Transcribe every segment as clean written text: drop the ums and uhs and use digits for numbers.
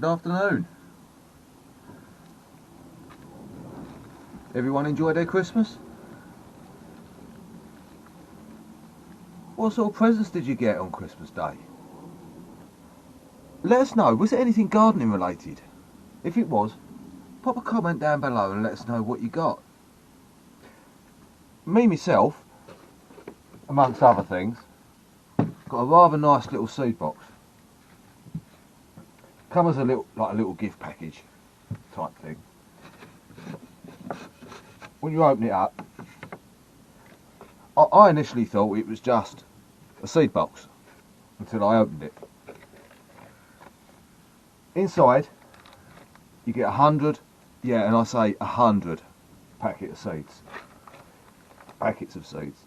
Good afternoon. Everyone enjoyed their Christmas? What sort of presents did you get on Christmas Day? Let us know, was it anything gardening related? If it was, pop a comment down below and let us know what you got. Me myself, amongst other things, got a rather nice little seed box. Come as a little gift package type thing. When you open it up, I initially thought it was just a seed box until I opened it. Inside you get 100, yeah, and I say 100 packets of seeds,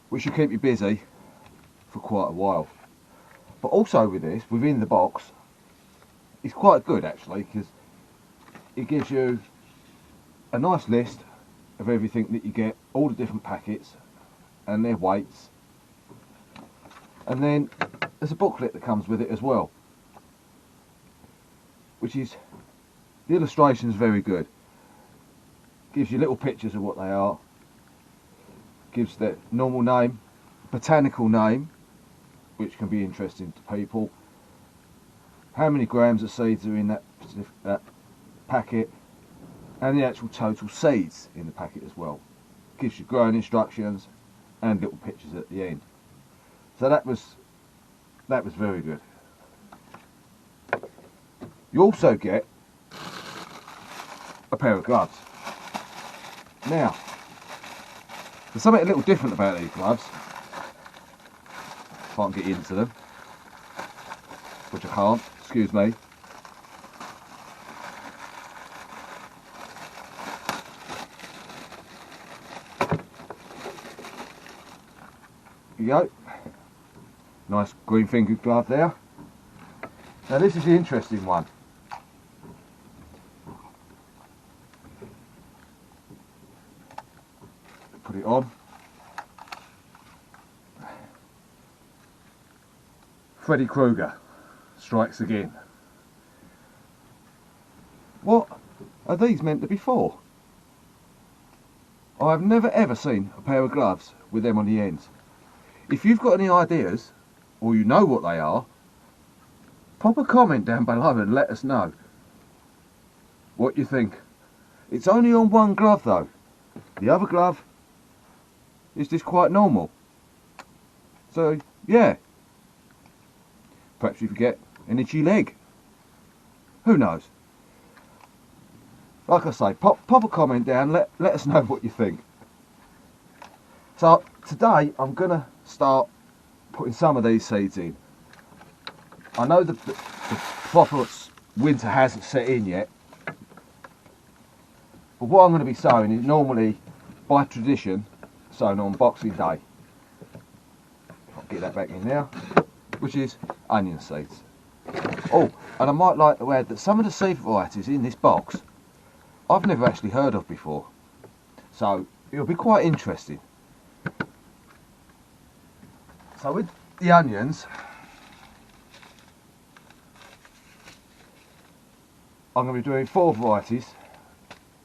which should keep you busy for quite a while. But also with this, within the box, it's quite good actually, because it gives you a nice list of everything that you get, all the different packets and their weights, and then there's a booklet that comes with it as well, which is, the illustration is very good. Gives you little pictures of what they are, gives their normal name, botanical name, which can be interesting to people, how many grams of seeds are in that packet, and the actual total seeds in the packet as well. Gives you growing instructions and little pictures at the end. So that was very good. You also get a pair of gloves. Now, there's something a little different about these gloves. If I can get into them, which I can't, excuse me. Here you go. Nice green fingered glove there. Now this is the interesting one. Put it on. Freddy Krueger strikes again. What are these meant to be for? I have never ever seen a pair of gloves with them on the ends. If you've got any ideas, or you know what they are, pop a comment down below and let us know what you think. It's only on one glove though. The other glove is just quite normal. So yeah, perhaps you could get an itchy leg. Who knows? Like I say, pop a comment down, let us know what you think. So today I'm gonna start putting some of these seeds in. I know the proper winter hasn't set in yet, but what I'm going to be sowing is normally, by tradition, sown on Boxing Day. I'll get that back in now, which is onion seeds. Oh, and I might like to add that some of the seed varieties in this box I've never actually heard of before, so it'll be quite interesting. So with the onions, I'm going to be doing 4 varieties,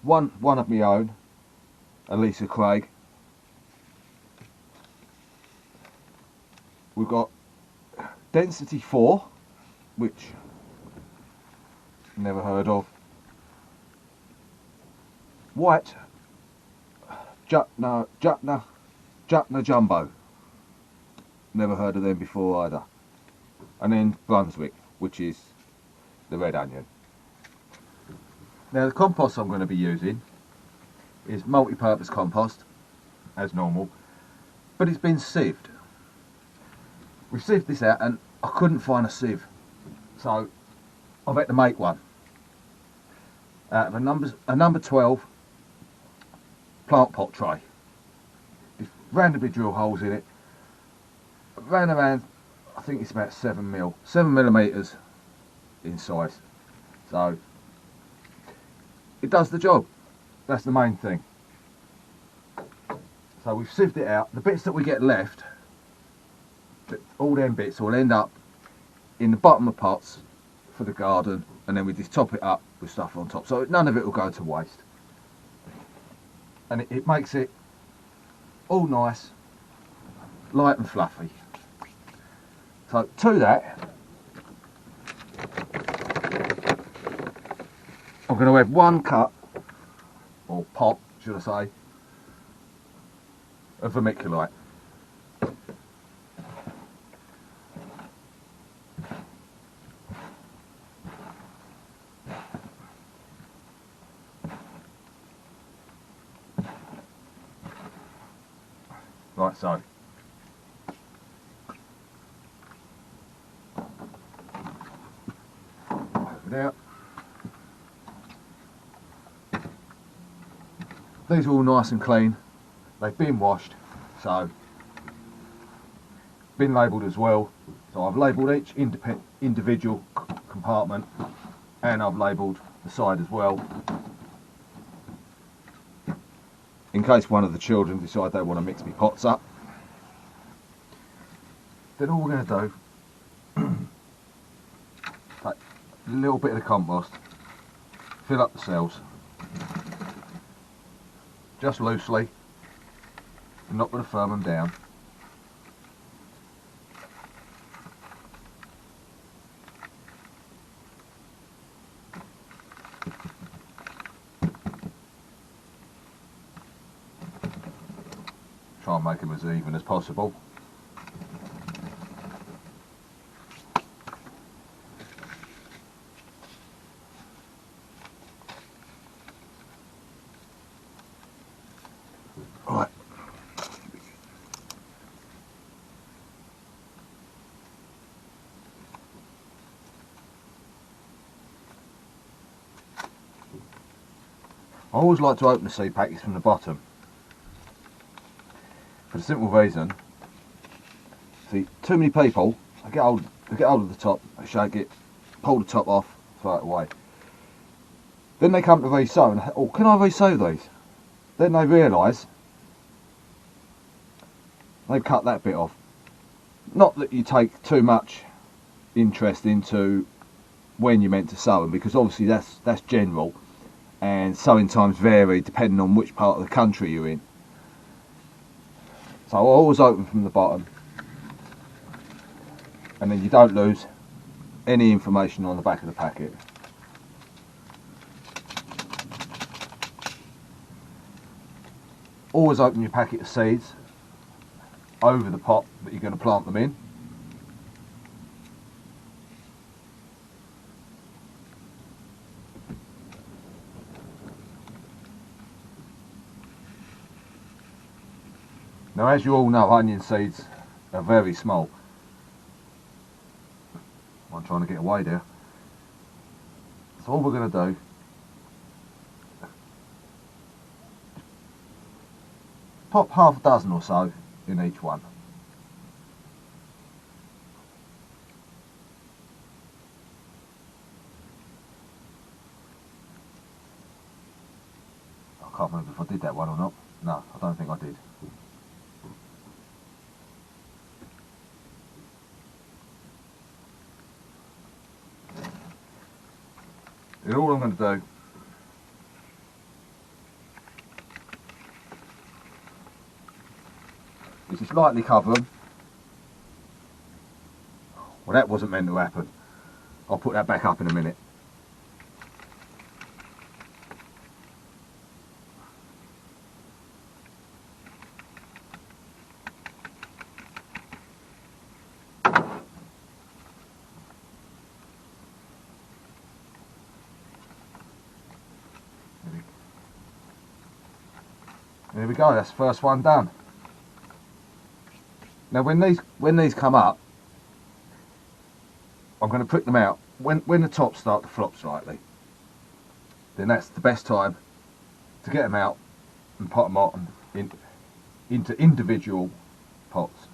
one of my own, Ailsa Craig. We've got Density 4, which never heard of. White Jutna Jumbo, never heard of them before either. And then Brunswick, which is the red onion. Now the compost I'm going to be using is multi-purpose compost, as normal, but it's been sieved. We sieved this out and I couldn't find a sieve, so I've had to make one out of a number 12 plant pot tray. Just randomly drill holes in it, ran around, I think it's about 7 millimeters in size, so it does the job. That's the main thing. So we've sieved it out. The bits that we get left, all them bits will end up in the bottom of pots for the garden, and then we just top it up with stuff on top, so none of it will go to waste. And it makes it all nice, light and fluffy. So to that, I'm going to add 1 cup, or pot should I say, of vermiculite. Like so. It out. These are all nice and clean. They've been washed, so been labelled as well. So I've labelled each individual compartment, and I've labelled the side as well, in case one of the children decide they want to mix me pots up. Then all we're going to do, take a little bit of the compost, fill up the cells, just loosely. I'm not going to firm them down. Try and make them as even as possible. Right. I always like to open the seed packets from the bottom, for the simple reason, see, too many people, they get hold of the top, they shake it, pull the top off, throw it away. Then they come to re-sow and, oh, can I re-sow these? Then they realise they've cut that bit off. Not that you take too much interest into when you're meant to sow them, because obviously that's general, and sowing times vary depending on which part of the country you're in. So I always open from the bottom, and then you don't lose any information on the back of the packet. Always open your packet of seeds over the pot that you're going to plant them in. Now, as you all know, onion seeds are very small. I'm trying to get away there. So all we're going to do, pop half a dozen or so in each one. I can't remember if I did that one or not. No, I don't think I did. And all I'm going to do is just lightly cover them. Well, that wasn't meant to happen. I'll put that back up in a minute. There we go, that's the first one done. Now when these come up, I'm going to prick them out. When the tops start to flop slightly, then that's the best time to get them out and pot them on into individual pots.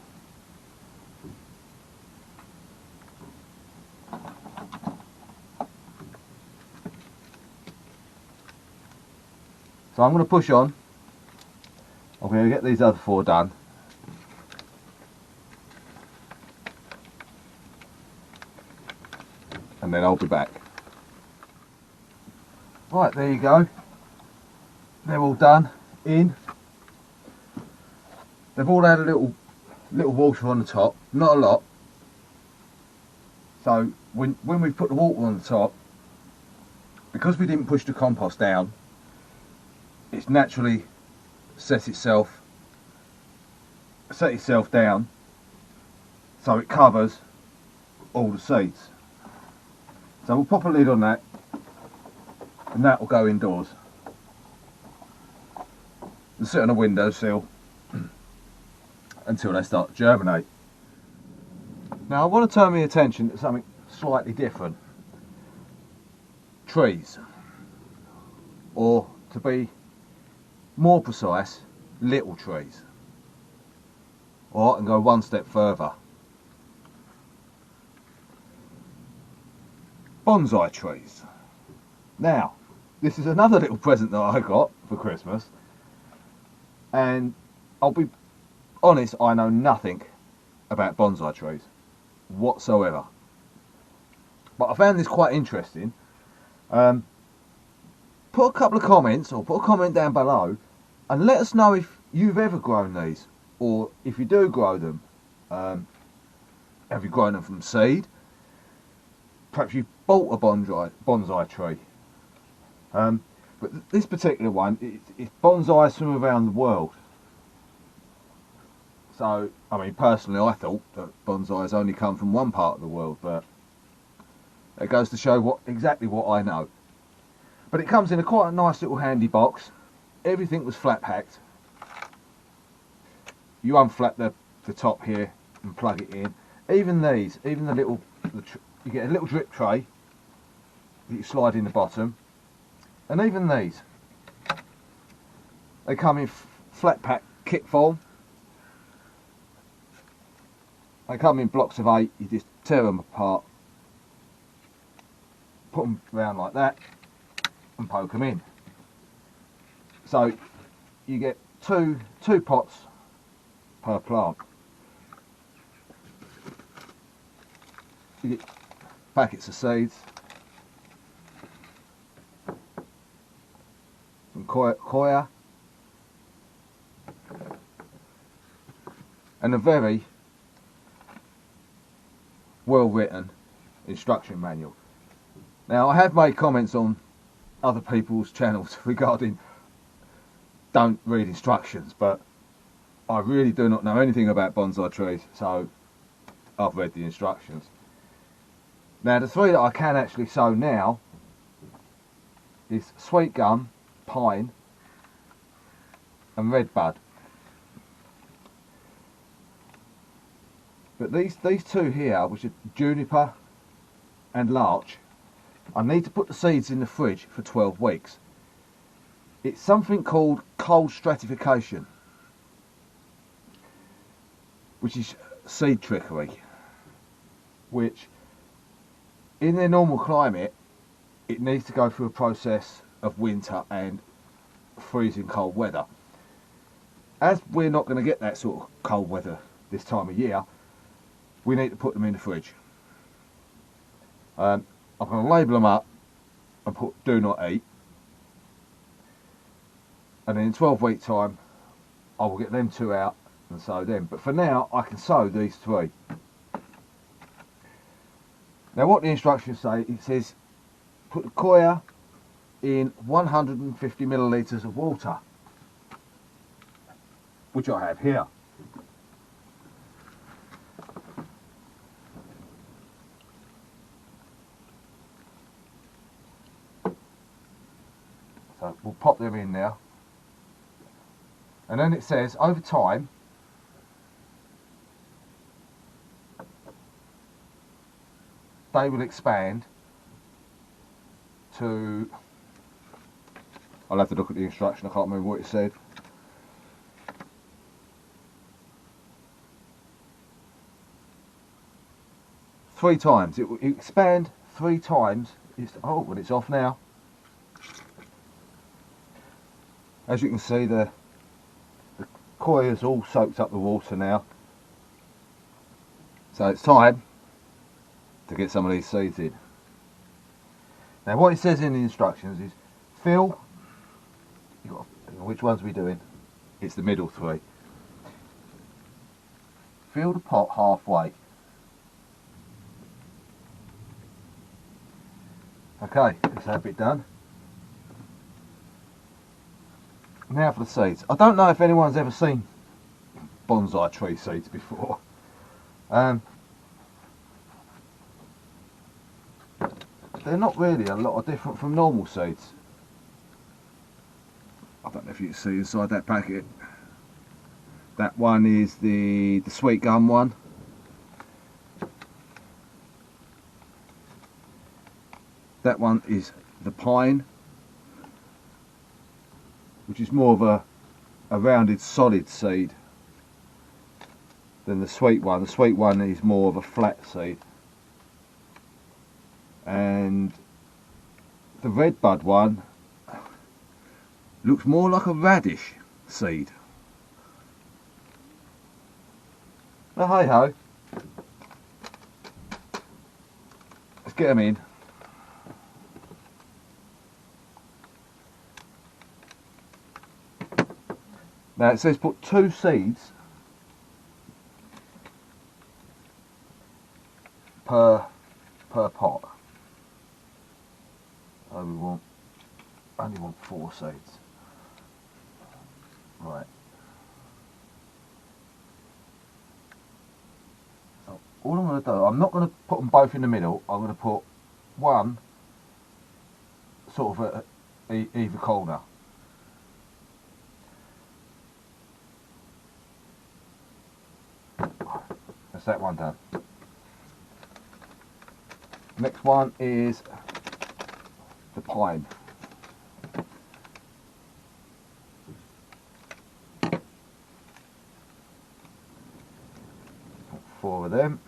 So I'm going to push on. I'm going to get these other 4 done. and then I'll be back. Right, there you go. They're all done in. They've all had a little water on the top, not a lot. So when we put the water on the top, because we didn't push the compost down, it's naturally set itself down, so it covers all the seeds. So we'll pop a lid on that, and that will go indoors and sit on a windowsill until they start to germinate. Now I want to turn my attention to something slightly different. Trees, or to be more precise, little trees. Or I can go one step further. Bonsai trees. Now, this is another little present that I got for Christmas, and I'll be honest, I know nothing about bonsai trees whatsoever, but I found this quite interesting. Put a couple of comments, or put a comment down below, and let us know if you've ever grown these, or if you do grow them, have you grown them from seed? Perhaps you bought a bonsai tree. But this particular one, it's bonsais from around the world. So, I mean, personally, I thought that bonsais only come from one part of the world, but it goes to show exactly what I know. But it comes in quite a nice little handy box. Everything was flat packed. You unflap the top here and plug it in. Even these, even you get a little drip tray that you slide in the bottom. And even these, they come in flat pack kit form. They come in blocks of 8. You just tear them apart, put them around like that, and poke them in. So you get two pots per plant. You get packets of seeds, some coir, and a very well written instruction manual. Now, I have made comments on other people's channels regarding don't read instructions, but I really do not know anything about bonsai trees, so I've read the instructions. Now, the 3 that I can actually sow now is sweet gum, pine, and redbud. But these 2 here, which are juniper and larch, I need to put the seeds in the fridge for 12 weeks. It's something called cold stratification, which is seed trickery, which in their normal climate it needs to go through a process of winter and freezing cold weather. As we're not going to get that sort of cold weather this time of year, we need to put them in the fridge. I'm going to label them up and put do not eat, and then in 12 week time I will get them 2 out and sow them. But for now I can sow these 3. Now what the instructions say, it says put the coir in 150 millilitres of water, which I have here. So we'll pop them in now, and then it says over time they will expand to, I'll have to look at the instruction, I can't remember what it said. Three times, it will expand 3 times. Oh, well, it's off now. As you can see, the coir is all soaked up with water now, so it's time to get some of these seeds in. Now what it says in the instructions is fill, which ones are we doing? It's the middle three. Fill the pot halfway. Okay, that's that bit done. Now for the seeds. I don't know if anyone's ever seen bonsai tree seeds before. They're not really a lot different from normal seeds. I don't know if you can see inside that packet. That one is the sweet gum one. That one is the pine, which is more of a rounded solid seed than the sweet one. The sweet one is more of a flat seed. And the red bud one looks more like a radish seed. Oh, hey ho. Let's get them in. Now it says put 2 seeds per pot. So we only want 4 seeds. Right. So all I'm going to do, I'm not going to put them both in the middle. I'm going to put one sort of at either corner. That's that one done. Next one is the pine. Put 4 of them.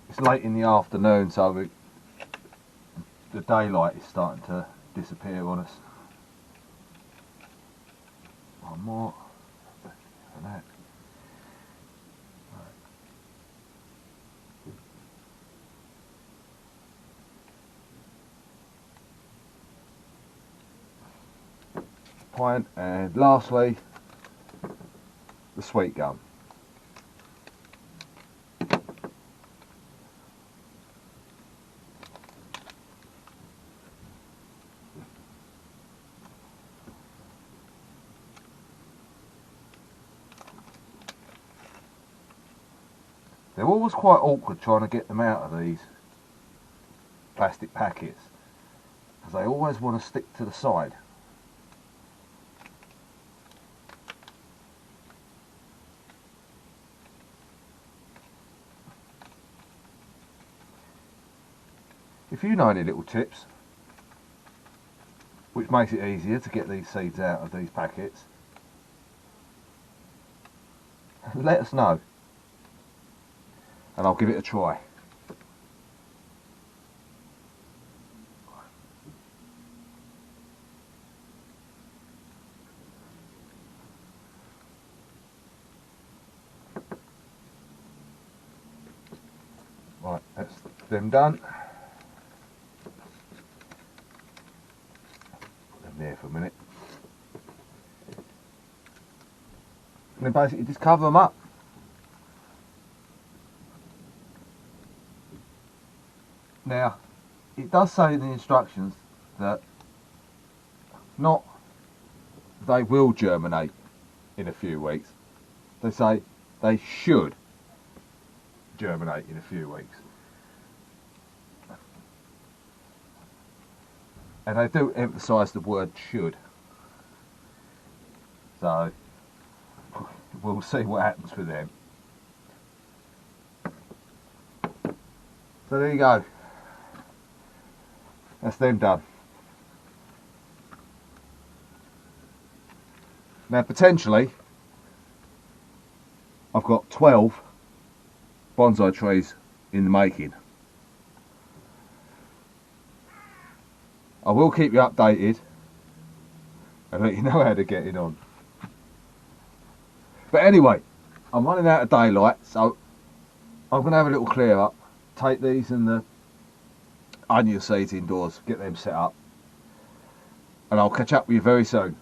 It's late in the afternoon, so the daylight is starting to disappear on us. One more. For that. Pine, and lastly the sweet gum. They're always quite awkward trying to get them out of these plastic packets because they always want to stick to the side. If you know any little tips which makes it easier to get these seeds out of these packets, let us know and I'll give it a try. Right, that's them done. There for a minute, and then basically just cover them up. Now it does say in the instructions that they will germinate in a few weeks. They say they should germinate in a few weeks. And they do emphasise the word should. So we'll see what happens with them. So there you go. That's them done. Now potentially I've got 12 bonsai trees in the making. I will keep you updated and let you know how to get it on. But anyway, I'm running out of daylight, so I'm going to have a little clear up, take these in the onion seeds indoors, get them set up, and I'll catch up with you very soon.